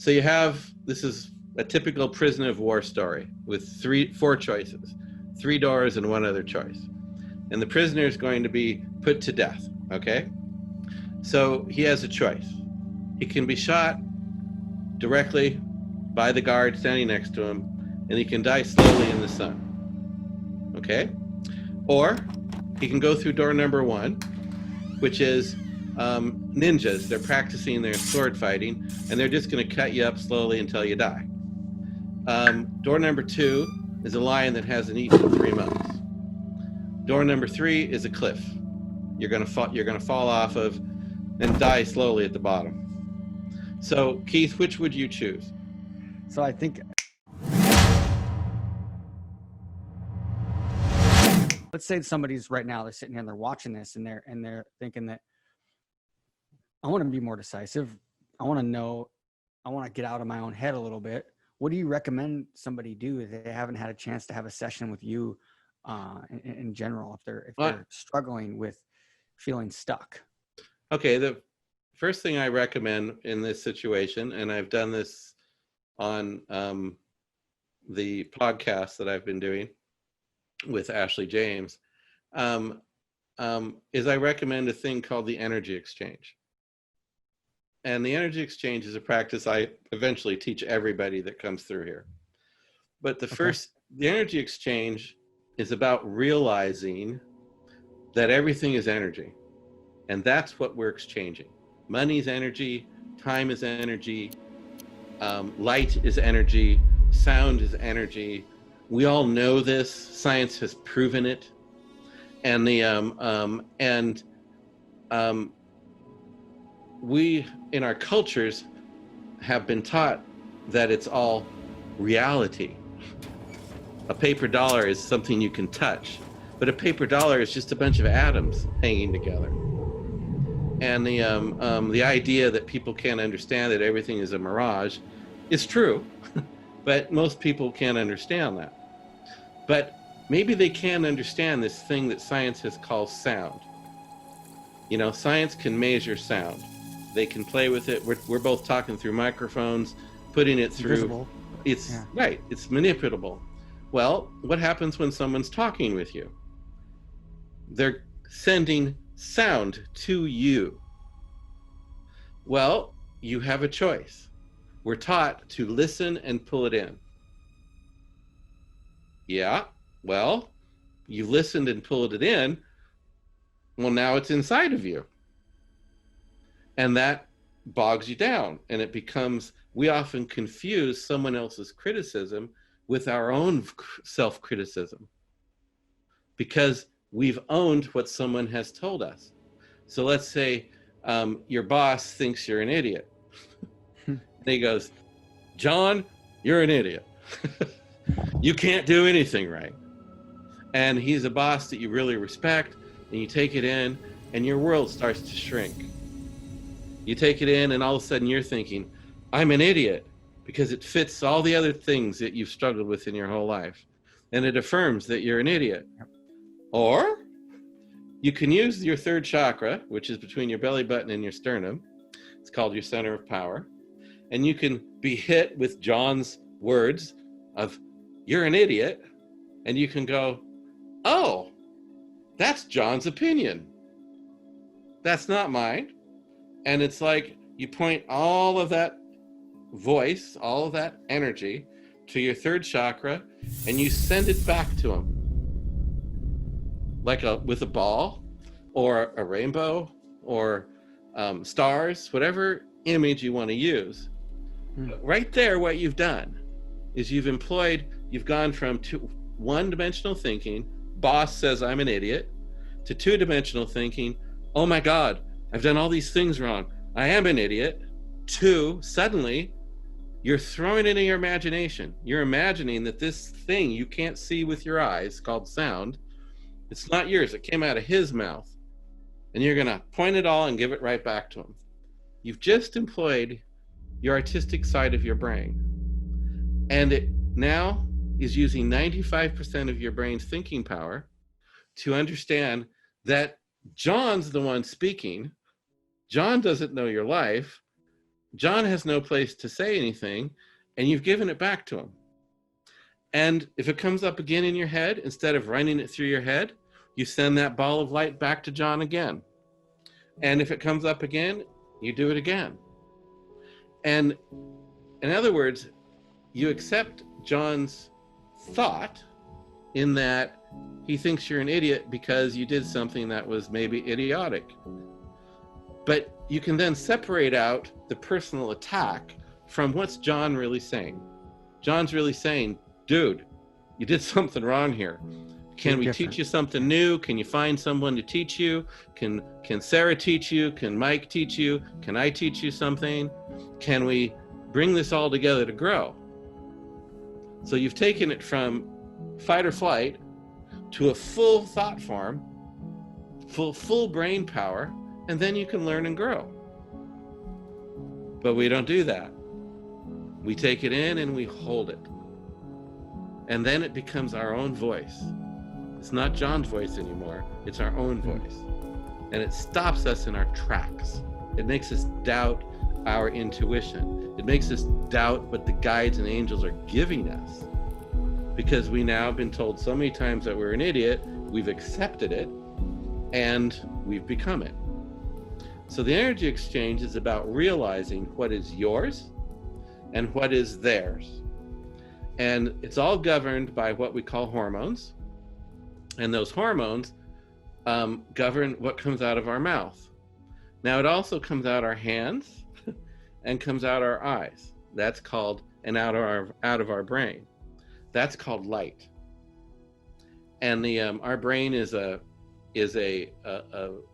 So this is a typical prisoner of war story with four choices, 3 doors and one other choice. And the prisoner is going to be put to death, okay? So he has a choice. He can be shot directly by the guard standing next to him, and he can die slowly in the sun, okay? Or he can go through door number 1, which is ninjas. They're practicing their sword fighting, and they're just going to cut you up slowly until you die. Door number 2 is a lion that hasn't eaten in 3 months. Door number 3 is a cliff. You're going to fall off of and die slowly at the bottom. So, Keith, which would you choose? So I think, let's say somebody's right now, they're sitting here and they're watching this and they're thinking that I want to be more decisive. I want to get out of my own head a little bit. What do you recommend somebody do if they haven't had a chance to have a session with you in general, if they're struggling with feeling stuck? Okay, the first thing I recommend in this situation, and I've done this on the podcast that I've been doing with Ashley James, is I recommend a thing called the energy exchange. And the energy exchange is a practice I eventually teach everybody that comes through here. But the energy exchange is about realizing that everything is energy. And that's what we're exchanging. Money is energy, time is energy, light is energy, sound is energy. We all know this. Science has proven it. And we in our cultures have been taught that it's all reality. A paper dollar is something you can touch, but a paper dollar is just a bunch of atoms hanging together. And the idea that people can't understand that everything is a mirage is true, but most people can't understand that. But maybe they can understand this thing that science has called sound. You know, science can measure sound. They can play with it. We're both talking through microphones, putting it through. Visible. Right, it's manipulable. Well, what happens when someone's talking with you? They're sending sound to you. Well, you have a choice. We're taught to listen and pull it in. Yeah, well, you listened and pulled it in. Well, now it's inside of you. And that bogs you down. And it becomes, we often confuse someone else's criticism with our own self-criticism because we've owned what someone has told us. So let's say your boss thinks you're an idiot. And he goes, John, you're an idiot. You can't do anything right. And he's a boss that you really respect, and you take it in, and your world starts to shrink. You take it in, and all of a sudden you're thinking, I'm an idiot, because it fits all the other things that you've struggled with in your whole life. And it affirms that you're an idiot. Or you can use your third chakra, which is between your belly button and your sternum. It's called your center of power. And you can be hit with John's words of, you're an idiot. And you can go, oh, that's John's opinion. That's not mine. And it's like you point all of that voice, all of that energy to your third chakra, and you send it back to him. Like with a ball or a rainbow or stars, whatever image you want to use. But right there, what you've done is you've gone from one-dimensional thinking, boss says I'm an idiot, to two-dimensional thinking, oh my God, I've done all these things wrong. I am an idiot. To suddenly, you're throwing it in your imagination. You're imagining that this thing you can't see with your eyes called sound, it's not yours. It came out of his mouth. And you're going to point it all and give it right back to him. You've just employed your artistic side of your brain. And it now is using 95% of your brain's thinking power to understand that John's the one speaking. John doesn't know your life. John has no place to say anything, and you've given it back to him. And if it comes up again in your head, instead of running it through your head, you send that ball of light back to John again. And if it comes up again, you do it again. And in other words, you accept John's thought in that he thinks you're an idiot because you did something that was maybe idiotic. But you can then separate out the personal attack from what's John really saying. John's really saying, dude, you did something wrong here. Can we teach you something new? Can you find someone to teach you? Can Sarah teach you? Can Mike teach you? Can I teach you something? Can we bring this all together to grow? So you've taken it from fight or flight to a full thought form, full brain power, and then you can learn and grow. But we don't do that. We take it in and we hold it. And then it becomes our own voice. It's not John's voice anymore. It's our own voice. And it stops us in our tracks. It makes us doubt our intuition. It makes us doubt what the guides and angels are giving us. Because we now have been told so many times that we're an idiot, we've accepted it, and we've become it. So the energy exchange is about realizing what is yours and what is theirs. And it's all governed by what we call hormones. And those hormones govern what comes out of our mouth. Now it also comes out our hands and comes out our eyes. That's called, and out of our brain. That's called light. And the our brain is a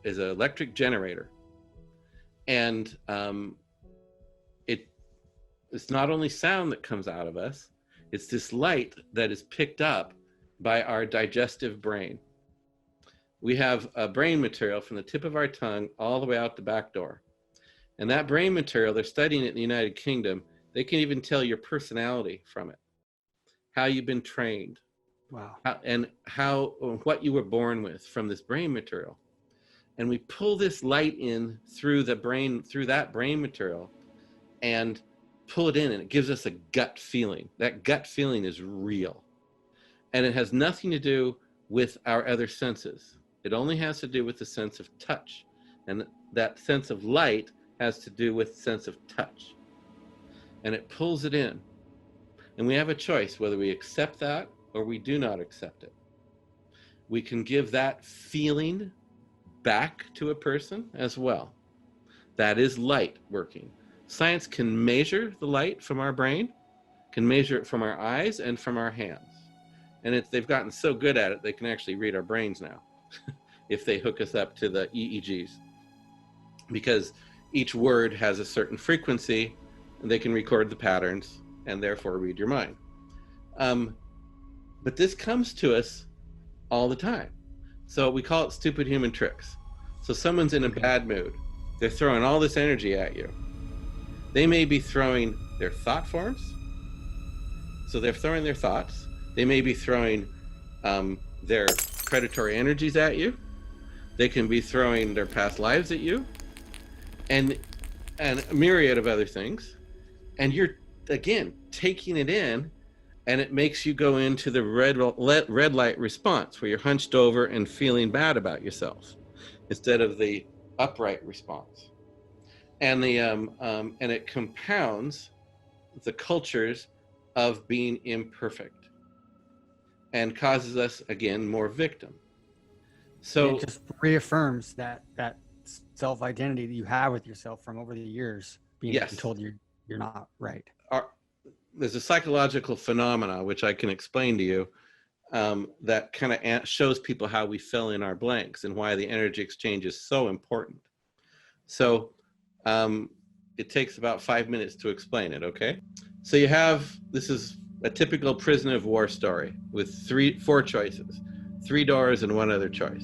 electric generator. And it's not only sound that comes out of us, it's this light that is picked up by our digestive brain. We have a brain material from the tip of our tongue all the way out the back door. And that brain material, they're studying it in the United Kingdom. They can even tell your personality from it, how you've been trained. Wow. What you were born with from this brain material. And we pull this light in through that brain material and pull it in, and it gives us a gut feeling. That gut feeling is real. And it has nothing to do with our other senses. It only has to do with the sense of touch. And that sense of light has to do with sense of touch. And it pulls it in. And we have a choice whether we accept that or we do not accept it. We can give that feeling back to a person as well. That is light working. Science can measure the light from our brain, can measure it from our eyes and from our hands. And they've gotten so good at it, they can actually read our brains now if they hook us up to the EEGs. Because each word has a certain frequency, and they can record the patterns and therefore read your mind. But this comes to us all the time. So we call it stupid human tricks. So someone's in a bad mood. They're throwing all this energy at you. They may be throwing their thought forms. So they're throwing their thoughts. They may be throwing their predatory energies at you. They can be throwing their past lives at you, and a myriad of other things. And you're, again, taking it in, and it makes you go into the red light response, where you're hunched over and feeling bad about yourself, instead of the upright response. And and it compounds the cultures of being imperfect, and causes us, again, more victim. So it just reaffirms that self-identity that you have with yourself from over the years, being told you're not right. There's a psychological phenomena which I can explain to you that kind of shows people how we fill in our blanks and why the energy exchange is so important. So it takes about 5 minutes to explain it, okay? So this is a typical prisoner of war story with 4 choices, 3 doors and 1 other choice.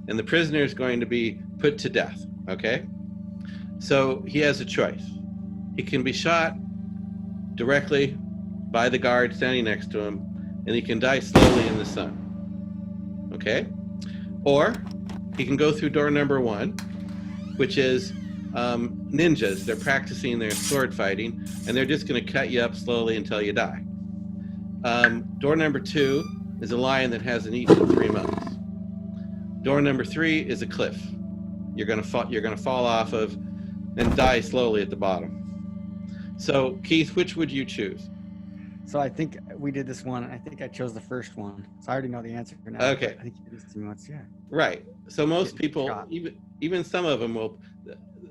And the prisoner is going to be put to death, okay? So he has a choice. He can be shot directly by the guard standing next to him, and he can die slowly in the sun, okay? Or he can go through door number 1, which is ninjas. They're practicing their sword fighting, and they're just going to cut you up slowly until you die. Door number 2 is a lion that hasn't eaten in 3 months. Door number 3 is a cliff. You're going to fall off of and die slowly at the bottom. So, Keith, which would you choose? So I think we did this one. I think I chose the first one. So I already know the answer for now. Okay. I think it is 3 months. Yeah. Right. So most Getting people, shot. even some of them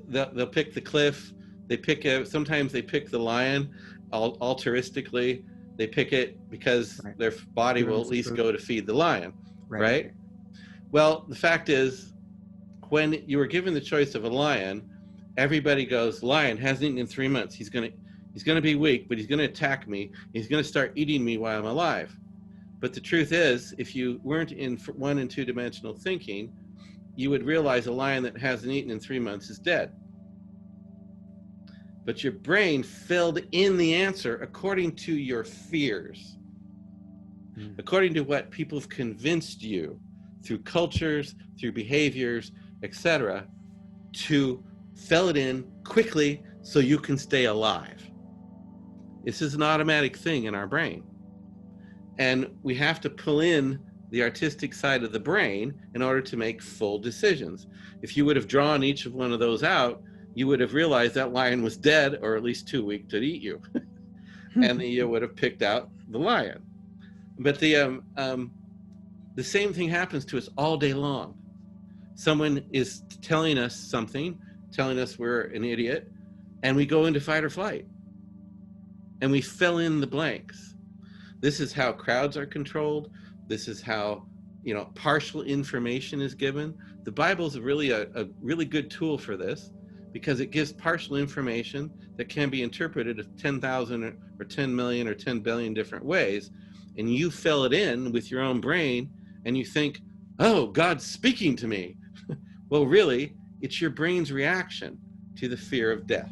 they'll pick the cliff. Sometimes they pick the lion, altruistically. They pick it because Right. their body Give will them at some least food. go to feed the lion. Right. Well, the fact is, when you were given the choice of a lion, everybody goes, lion hasn't eaten in 3 months. He's gonna be weak, but he's gonna attack me. He's gonna start eating me while I'm alive. But the truth is, if you weren't in 1 and 2 dimensional thinking, you would realize a lion that hasn't eaten in 3 months is dead. But your brain filled in the answer according to your fears, according to what people have convinced you through cultures, through behaviors, etc., to fill it in quickly so you can stay alive. This is an automatic thing in our brain. And we have to pull in the artistic side of the brain in order to make full decisions. If you would have drawn each of one of those out, you would have realized that lion was dead or at least too weak to eat you. And you would have picked out the lion. But the same thing happens to us all day long. Someone is telling us something, telling us we're an idiot, and we go into fight or flight. And we fill in the blanks. This is how crowds are controlled. This is how, partial information is given. The Bible is really a really good tool for this, because it gives partial information that can be interpreted 10,000 or 10 million or 10 billion different ways. And you fill it in with your own brain and you think, oh, God's speaking to me. Well, really, it's your brain's reaction to the fear of death.